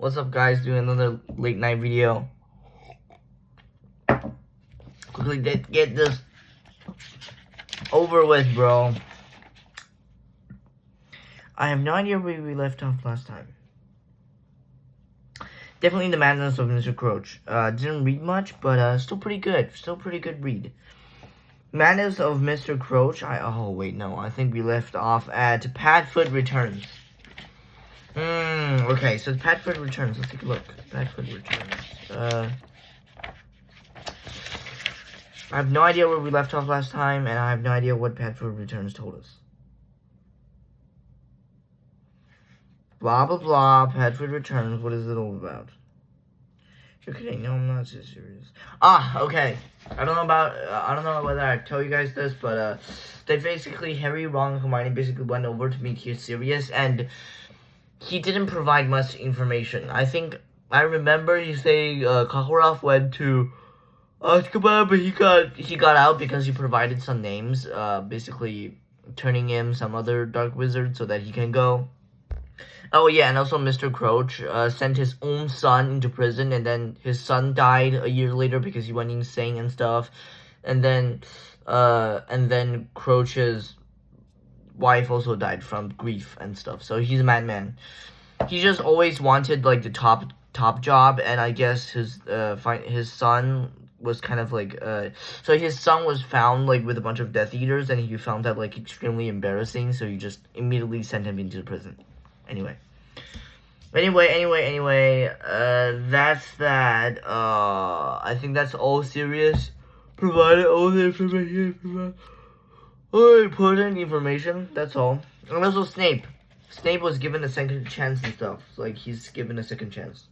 What's up, guys? Doing another late night video. Quickly get this over with, bro. I have no idea where we left off last time. Definitely the Madness of Mr. Crouch. Didn't read much, but still pretty good. Still pretty good read. Madness of Mr. Crouch. I think we left off at Padfoot Returns. Okay, so Padfoot Returns. Let's take a look. Padfoot Returns. I have no idea where we left off last time, and I have no idea what Padfoot Returns told us. Blah, blah, blah, Padfoot Returns, what is it all about? You're kidding, no, I'm not so serious. Okay. I don't know whether I tell you guys this, but, they basically, Harry, Ron, and Hermione basically went over to meet Sirius, and he didn't provide much information. I remember he saying, Karkaroff went to Azkaban, but he got out because he provided some names, basically turning him some other dark wizard so that he can go. Oh yeah, and also Mr. Crouch sent his own son into prison, and then his son died a year later because he went insane and stuff. And then Crouch's wife also died from grief and stuff. So he's a madman. He just always wanted like the top job, and I guess his son was kind of like so his son was found like with a bunch of Death Eaters, and he found that like extremely embarrassing, so he just immediately sent him into prison. Anyway, that's that. I think that's all Sirius provided all the information, all important information, that's all. And also Snape was given a second chance and stuff, like he's given a second chance.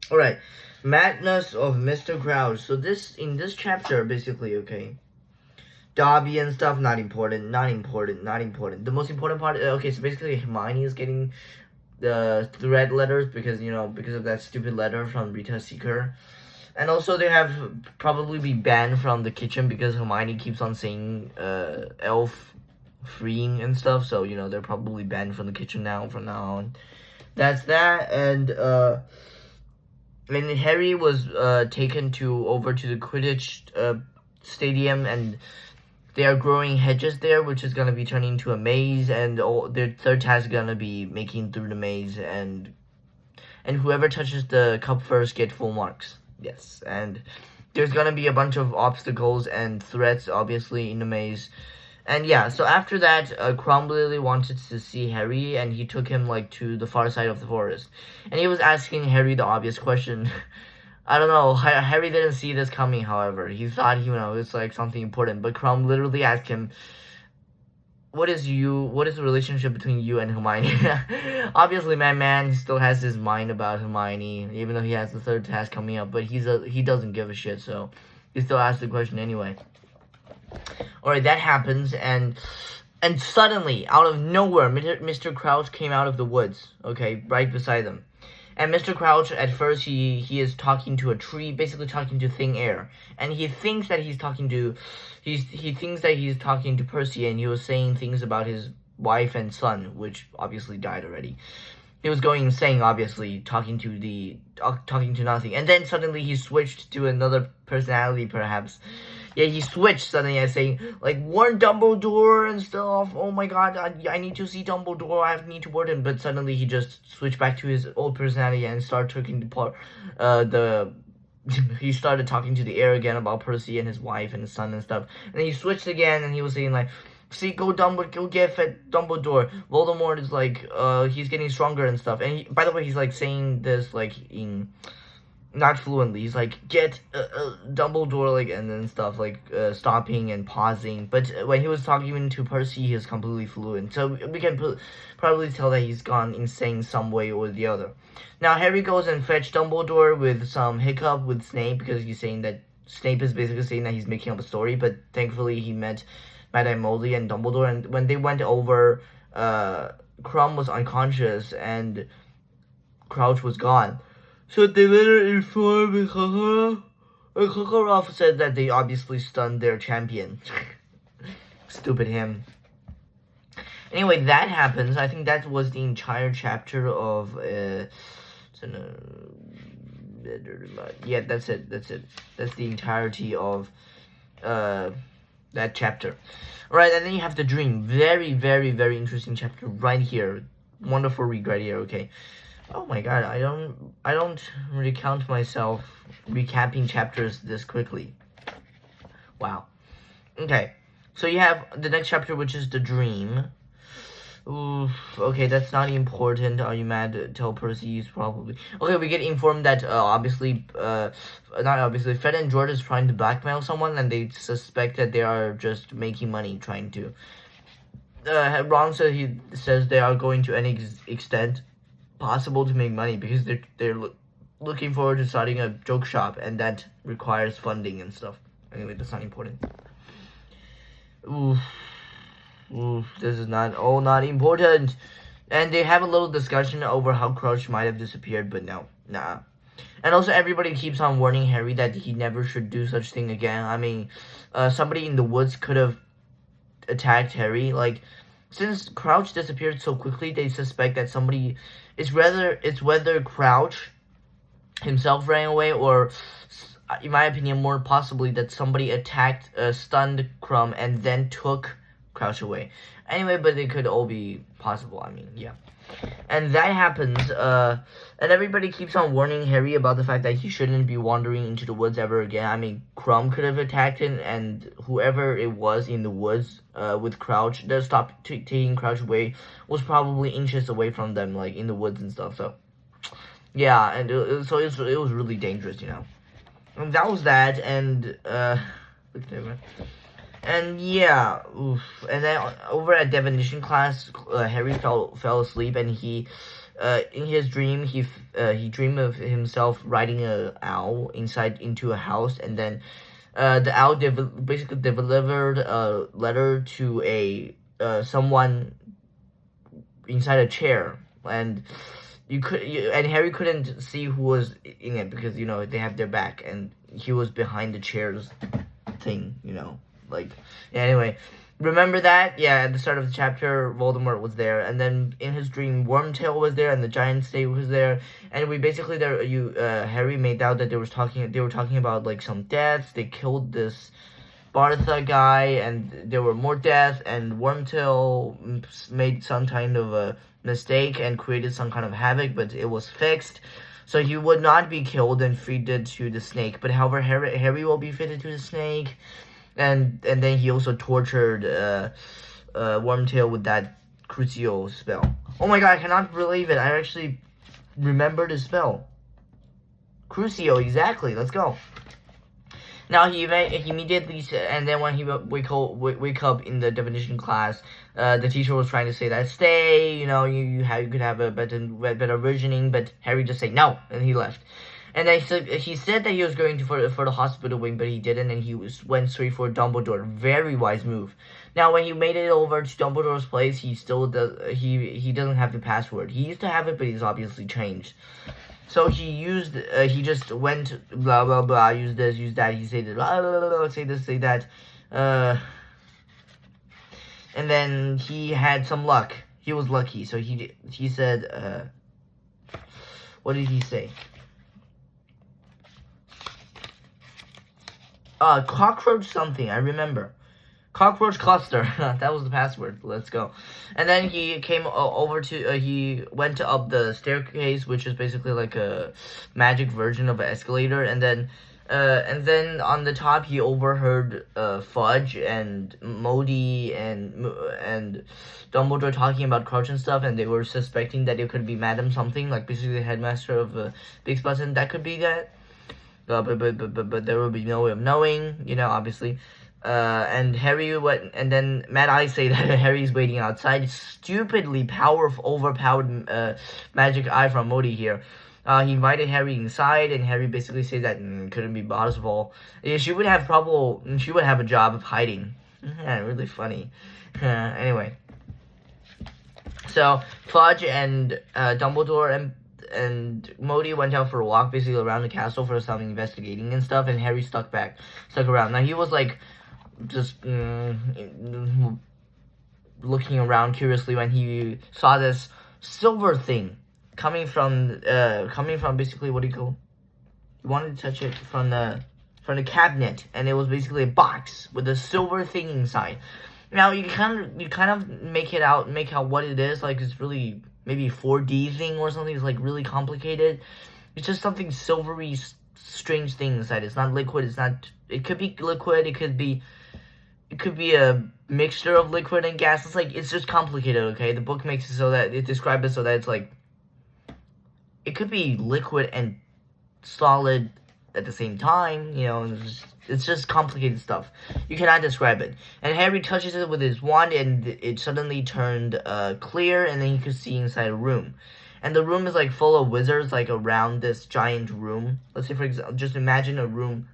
Alright, Madness of Mr. Crouch. So in this chapter, basically, okay, Dobby and stuff, not important. The most important part, okay, so basically Hermione is getting the red letters because of that stupid letter from Rita Seeker. And also they have probably be banned from the kitchen because Hermione keeps on saying elf freeing and stuff, so they're probably banned from the kitchen now from now on. That's that. And Harry was taken over to the Quidditch stadium, and they are growing hedges there, which is gonna be turning into a maze, and their third task is gonna be making through the maze, and whoever touches the cup first get full marks. Yes, and there's gonna be a bunch of obstacles and threats, obviously, in the maze. And yeah, so after that, Krum really wanted to see Harry, and he took him like to the far side of the forest, and he was asking Harry the obvious question. I don't know, Harry didn't see this coming, however. He thought, it's like something important, but Krum literally asked him, what is the relationship between you and Hermione? Obviously, my man still has his mind about Hermione, even though he has the third task coming up, but he doesn't give a shit, so he still asked the question anyway. Alright, that happens, and suddenly, out of nowhere, Mr. Crouch came out of the woods, okay, right beside them. And Mr. Crouch, at first, he is talking to a tree, basically talking to thin air. And he thinks that he's talking to Percy, and he was saying things about his wife and son, which obviously died already. He was going insane, obviously, talking to nothing. And then suddenly he switched to another personality, perhaps. Yeah, he switched suddenly and saying, like, warn Dumbledore and stuff. Oh my god, I need to see Dumbledore. I need to warn him. But suddenly he just switched back to his old personality and started talking to he started talking to the air again about Percy and his wife and his son and stuff. And then he switched again, and he was saying, like, see, go get fed Dumbledore. Voldemort is like, he's getting stronger and stuff. And by the way, he's like saying this like in not fluently. He's like, get Dumbledore, like, and then stuff like stopping and pausing. But when he was talking to Percy, he was completely fluent. So we can probably tell that he's gone insane some way or the other. Now Harry goes and fetch Dumbledore with some hiccup with Snape, because he's saying that Snape is basically saying that he's making up a story. But thankfully he met Mad-Eye Moly and Dumbledore, and when they went over, Krum was unconscious and Crouch was gone. So they later informed Karkaroff, and Karkaroff said that they obviously stunned their champion. Stupid him. Anyway, that happens. I think that was the entire chapter of Yeah, that's it. That's the entirety of that chapter. All right, and then you have the dream. Very, very, very interesting chapter right here. Wonderful read right here. Okay. Oh my god, I don't recount myself recapping chapters this quickly. Wow. Okay. So you have the next chapter, which is the dream. Oof, okay, that's not important. Are you mad? Tell Percy he's probably... Okay, we get informed that, not obviously, Fred and George is trying to blackmail someone, and they suspect that they are just making money trying to... Ron says they are going to any extent possible to make money, because they're looking forward to starting a joke shop, and that requires funding and stuff. Anyway, that's not important. Oof. Oof, this is not important. And they have a little discussion over how Crouch might have disappeared, but no, nah. And also everybody keeps on warning Harry that he never should do such thing again. I mean, somebody in the woods could have attacked Harry. Like, since Crouch disappeared so quickly, they suspect that somebody... It's whether Crouch himself ran away, or, in my opinion, more possibly that somebody attacked, stunned Crumb, and then took Crouch away. Anyway, but it could all be possible. I mean, yeah. And that happens, and everybody keeps on warning Harry about the fact that he shouldn't be wandering into the woods ever again. I mean, Crumb could have attacked him, and whoever it was in the woods with Crouch that stopped taking Crouch away was probably inches away from them, like in the woods and stuff. So, yeah, and it was really dangerous, you know. And that was that, and and yeah, oof. And then over at definition class, Harry fell asleep, and he, in his dream, he dreamed of himself riding a owl into a house, and then, the owl basically delivered a letter to someone inside a chair, and and Harry couldn't see who was in it because, you know, they have their back, and he was behind the chair's thing, you know. Like, yeah, anyway, remember that? Yeah, at the start of the chapter, Voldemort was there, and then in his dream, Wormtail was there, and the Giant Snake was there, and we basically Harry made out that they were talking about, like, some deaths. They killed this Bartha guy, and there were more deaths, and Wormtail made some kind of a mistake and created some kind of havoc, but it was fixed. So he would not be killed and fitted to the snake, but however, Harry will be fitted to the snake. And then he also tortured Wormtail with that Crucio spell. Oh my god, I cannot believe it. I actually remembered his spell. Crucio, exactly. Let's go. Now he immediately said, and then when he wake up in the definition class, the teacher was trying to say that stay, you know, you could have a better versioning, but Harry just said no, and he left. And he said that he was going for the hospital wing, but he didn't, and he went straight for Dumbledore. Very wise move. Now, when he made it over to Dumbledore's place, he still he doesn't have the password. He used to have it, but he's obviously changed. So he just went blah blah blah, use this, use that. He said blah, blah, blah, blah, say this, say that, and then he had some luck. He was lucky, so he said, what did he say? Cockroach something, I remember. Cockroach cluster. That was the password. Let's go. And then he came over to, he went up the staircase, which is basically like a magic version of an escalator. And then on the top, he overheard Fudge and Modi and Dumbledore talking about Crouch and stuff, and they were suspecting that it could be Madam something, like basically the headmaster of Big's Button. That could be that. But there will be no way of knowing, you know, obviously. And Harry went, and then Mad Eye say that Harry's waiting outside. Stupidly overpowered magic eye from Modi here. He invited Harry inside, and Harry basically said that couldn't be possible. Yeah, she would have a job of hiding. Yeah, really funny. Anyway, so Fudge and Dumbledore and Modi went out for a walk, basically around the castle for some investigating and stuff, and Harry stuck around. Now he was like just looking around curiously when he saw this silver thing coming from basically, what do you call? You wanted to touch it from the cabinet, and it was basically a box with a silver thing inside. Now you kind of make out what it is. Like, it's really maybe 4D thing or something. It's like really complicated. It's just something silvery, strange thing inside. It's not liquid. It's not. It could be liquid. It could be a mixture of liquid and gas. It's just complicated. Okay, the book makes it so that it describes it so that it's like it could be liquid and solid at the same time. You know, it's just complicated stuff. You cannot describe it. And Harry touches it with his wand, and it suddenly turned clear, and then he could see inside a room. And the room is like full of wizards, like around this giant room. Let's say, for example, just imagine a room.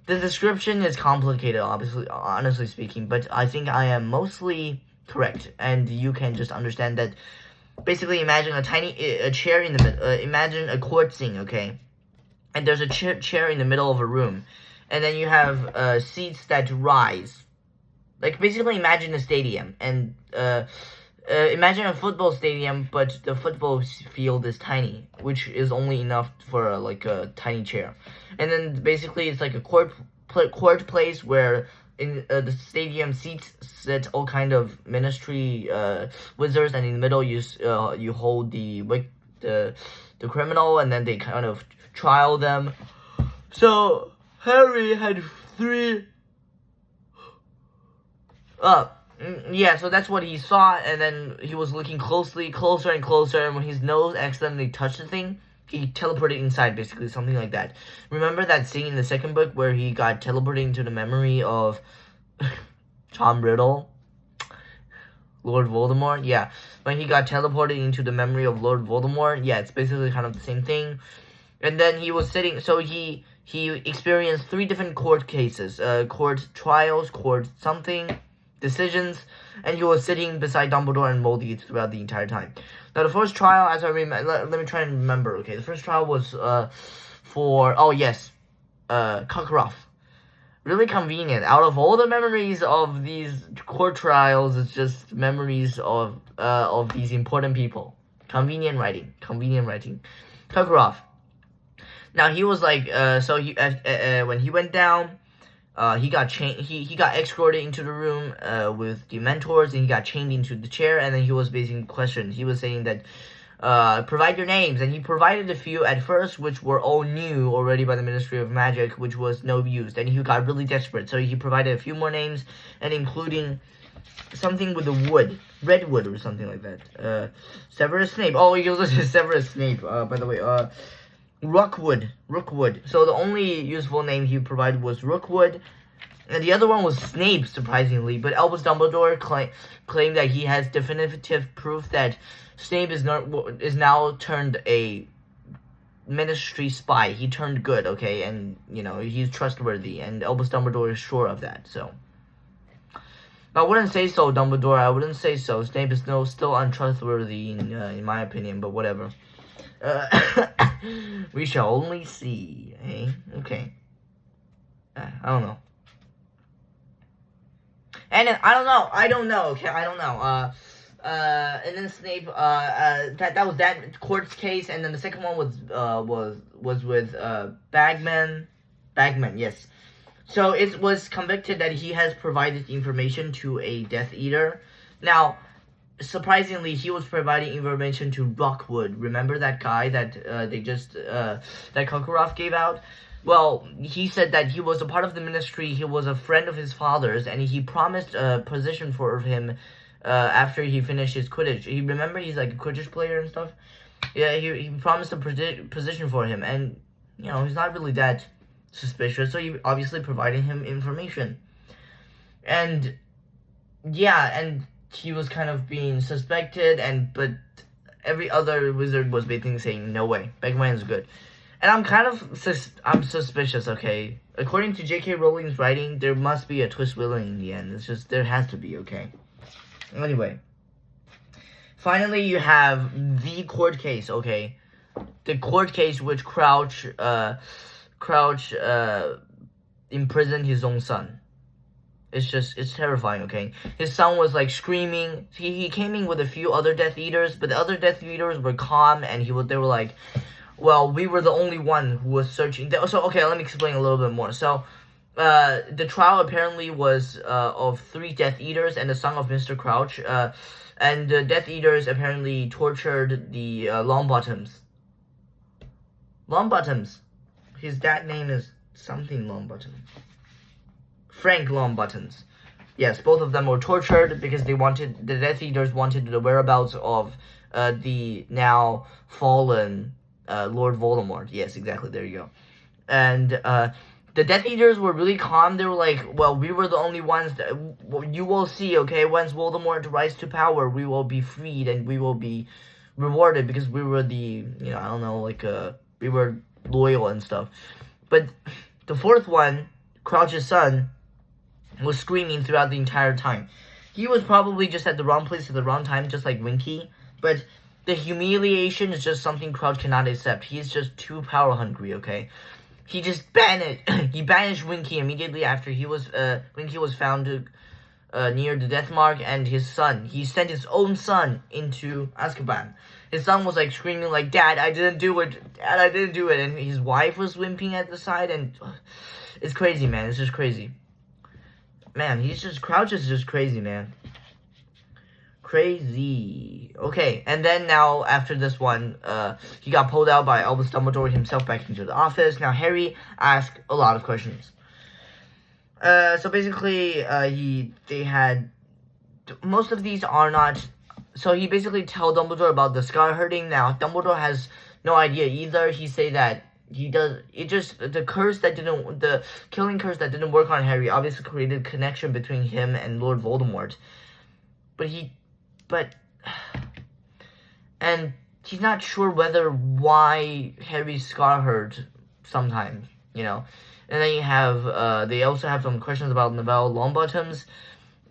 The description is complicated, obviously, honestly speaking, but I think I am mostly correct, and you can just understand that. Basically, imagine a chair in the middle. Imagine a court scene, okay? And there's a chair in the middle of a room, and then you have seats that rise. Like, basically, imagine a stadium, and imagine a football stadium, but the football field is tiny, which is only enough for like a tiny chair. And then basically, it's like a court place where in the stadium seats sit all kind of ministry wizards, and in the middle you hold the criminal, and then they kind of trial them. So Harry had three. Yeah, so that's what he saw, and then he was looking closer and closer, and when his nose accidentally touched the thing, he teleported inside, basically, something like that. Remember that scene in the second book where he got teleported into the memory of Tom Riddle? Lord Voldemort? Yeah. When he got teleported into the memory of Lord Voldemort, yeah, it's basically kind of the same thing. And then he was sitting, so he experienced 3 different court cases, court trials, court something, decisions, and he was sitting beside Dumbledore and Moldy throughout the entire time. Now, the first trial, as I remember, let me try and remember, okay? The first trial was for, oh yes, Karkaroff. Really convenient. Out of all the memories of these court trials, it's just memories of these important people. Convenient writing. Karkaroff. Now, he was like, so he when he went down, he got escorted into the room with the mentors, and he got chained into the chair, and then he was basically questioned. He was saying that provide your names, and he provided a few at first, which were all new already by the Ministry of Magic, which was no use. Then he got really desperate, so he provided a few more names, and including something with the wood, redwood or something like that. Severus Snape. Oh, he was Severus Snape. By the way, Rookwood. So the only useful name he provided was Rookwood, and the other one was Snape, surprisingly. But Albus Dumbledore claimed that he has definitive proof that Snape is now turned a ministry spy. He turned good, okay, and you know he's trustworthy, and Albus Dumbledore is sure of that. So I wouldn't say so, Dumbledore. I wouldn't say so. Snape is still untrustworthy in my opinion, but whatever. We shall only see, eh? Okay. I don't know. And then, I don't know, okay? I don't know. And then Snape, that was that court's case, and then the second one was with, Bagman, yes. So it was convicted that he has provided information to a Death Eater. Now, surprisingly, he was providing information to Rookwood. Remember that guy that that Karkaroff gave out? Well, he said that he was a part of the ministry. He was a friend of his father's, and he promised a position for him after he finished his Quidditch. Remember, he's like a Quidditch player and stuff. Yeah, he promised a position for him, and you know he's not really that suspicious. So he obviously provided him information, and yeah, and he was kind of being suspected, but every other wizard was basically saying, no way, Bagman's good. And I'm suspicious, okay? According to J.K. Rowling's writing, there must be a twist willing in the end. It's just, there has to be, okay? Anyway. Finally, you have the court case, okay? The court case which Crouch imprisoned his own son. It's terrifying, okay? His son was like screaming. He came in with a few other Death Eaters, but the other Death Eaters were calm, and they were like, well, we were the only one who was searching. So, okay, let me explain a little bit more. So, the trial apparently was of 3 Death Eaters and the son of Mr. Crouch. And the Death Eaters apparently tortured the Longbottoms. Longbottoms. His dad name is something Longbottom. Frank Longbottoms. Yes, both of them were tortured because the Death Eaters wanted the whereabouts of the now fallen Lord Voldemort. Yes, exactly. There you go. And the Death Eaters were really calm. They were like, well, we were the only ones that, you will see, okay, once Voldemort rises to power, we will be freed and we will be rewarded because we were the, I don't know, like, we were loyal and stuff. But the 4th one, Crouch's son, was screaming throughout the entire time. He was probably just at the wrong place at the wrong time, just like Winky, but the humiliation is just something Crouch cannot accept. He's just too power hungry, okay? He just banished Winky immediately after Winky was found near the death mark, and his son. He sent his own son into Azkaban. His son was like screaming like, Dad, I didn't do it. Dad, I didn't do it. And his wife was whimpering at the side, and it's crazy, man. It's just crazy. Man, Crouch is just crazy, man. Crazy. Okay, and then now, after this one, he got pulled out by Albus Dumbledore himself back into the office. Now, Harry asked a lot of questions. So basically, they had, most of these are not, so he basically told Dumbledore about the scar hurting. Now, Dumbledore has no idea either. He say that the killing curse that didn't work on Harry obviously created a connection between him and Lord Voldemort. And he's not sure why Harry's scar hurt sometimes, And then you have, they also have some questions about Neville Longbottom's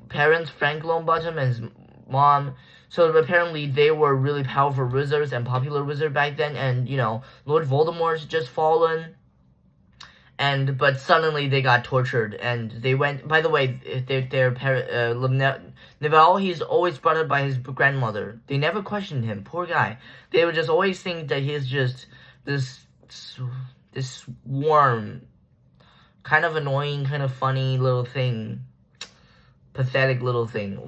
parents, Frank Longbottom and his mom. So apparently they were really powerful wizards and popular wizards back then, and, Lord Voldemort's just fallen. But suddenly they got tortured, and they went, by the way, Neville, he's always brought up by his grandmother. They never questioned him, poor guy. They would just always think that he's just this warm, kind of annoying, kind of funny little thing, pathetic little thing.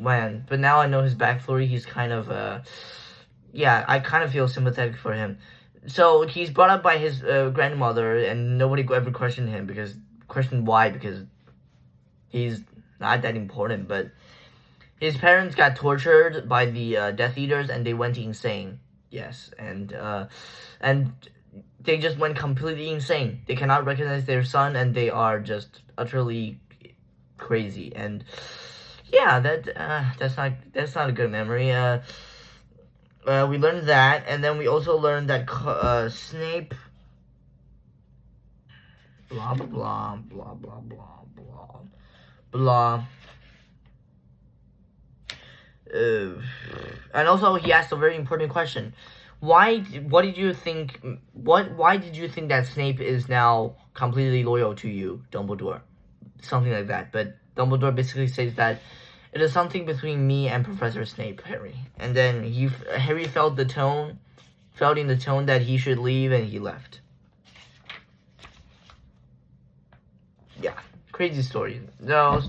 But now I know his backstory, he's kind of, I kind of feel sympathetic for him. So he's brought up by his grandmother, and nobody ever questioned why, because he's not that important. But his parents got tortured by the Death Eaters, and they went insane. Yes, and they just went completely insane. They cannot recognize their son, and they are just utterly crazy. And yeah, that's not a good memory. We learned that, and then we also learned that Snape, blah blah blah blah blah blah blah blah. And also he asked a very important question. Why did you think that Snape is now completely loyal to you, Dumbledore? Something like that. But Dumbledore basically says that it is something between me and Professor Snape, Harry. And then Harry felt in the tone that he should leave, and he left. Yeah, crazy story. So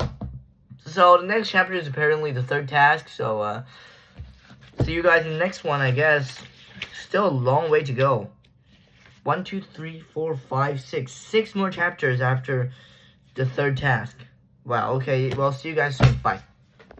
the next chapter is apparently the 3rd task. So see you guys in the next one, I guess. Still a long way to go. 1, 2, 3, 4, 5, 6. 6 more chapters after the 3rd task. Wow, okay. Well, see you guys soon. Bye.